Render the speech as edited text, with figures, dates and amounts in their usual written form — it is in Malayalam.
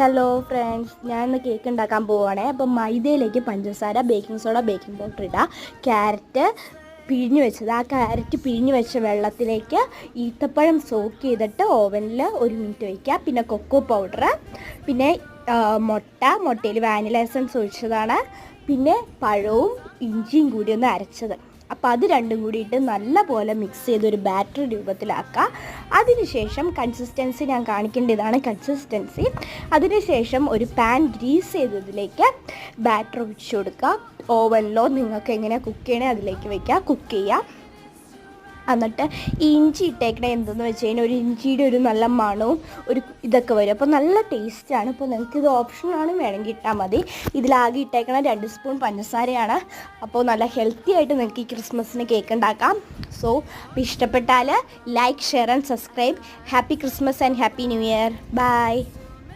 ഹലോ ഫ്രണ്ട്സ്, ഞാൻ ഇന്ന് കേക്ക് ഉണ്ടാക്കാൻ പോവുകയാണേ. അപ്പം മൈദയിലേക്ക് പഞ്ചസാര, ബേക്കിംഗ് സോഡ, ബേക്കിംഗ് പൗഡർ ഇടുക. ക്യാരറ്റ് പിഴിഞ്ഞ് വെച്ചത്, ആ ക്യാരറ്റ് പിഴിഞ്ഞ് വെച്ച വെള്ളത്തിലേക്ക് ഈത്തപ്പഴം സോക്ക് ചെയ്തിട്ട് ഓവനിൽ 1 മിനിറ്റ് വയ്ക്കുക. പിന്നെ കൊക്കോ പൗഡർ, പിന്നെ മുട്ടയിൽ വാനില എസൻസ് ഒഴിച്ചതാണ്, പിന്നെ പഴവും ഇഞ്ചിയും കൂടി ഒന്ന് അരച്ചത്. അപ്പോൾ അത് രണ്ടും കൂടിയിട്ട് നല്ലപോലെ മിക്സ് ചെയ്തൊരു ബാറ്റർ രൂപത്തിലാക്കുക. അതിനുശേഷം കൺസിസ്റ്റൻസി ഞാൻ കാണിക്കേണ്ടതാണ് കൺസിസ്റ്റൻസി. അതിനുശേഷം ഒരു പാൻ ഗ്രീസ് ചെയ്തതിലേക്ക് ബാറ്റർ ഒഴിച്ചു കൊടുക്കുക. ഓവനിലോ നിങ്ങൾക്ക് എങ്ങനെ കുക്ക് ചെയ്യണേ അതിലേക്ക് വയ്ക്കുക, കുക്ക് ചെയ്യുക. എന്നിട്ട് ഈ ഇഞ്ചി ഇട്ടേക്കണേ എന്തെന്ന് വെച്ച് കഴിഞ്ഞാൽ ഒരു ഇഞ്ചിയുടെ ഒരു നല്ല മണവും ഒരു ഇതൊക്കെ വരും. അപ്പോൾ നല്ല ടേസ്റ്റാണ്. ഇപ്പോൾ നിങ്ങൾക്കിത് ഓപ്ഷനാണ്, വേണമെങ്കിൽ ഇട്ടാൽ മതി. ഇതിലാകെ ഇട്ടേക്കണ 2 സ്പൂൺ പഞ്ചസാരയാണ്. അപ്പോൾ നല്ല ഹെൽത്തി ആയിട്ട് നിങ്ങൾക്ക് ഈ ക്രിസ്മസിന് കേക്ക് ഉണ്ടാക്കാം. സോ അപ്പോൾ ഇഷ്ടപ്പെട്ടാൽ like, share and subscribe. Happy Christmas and happy new year. By.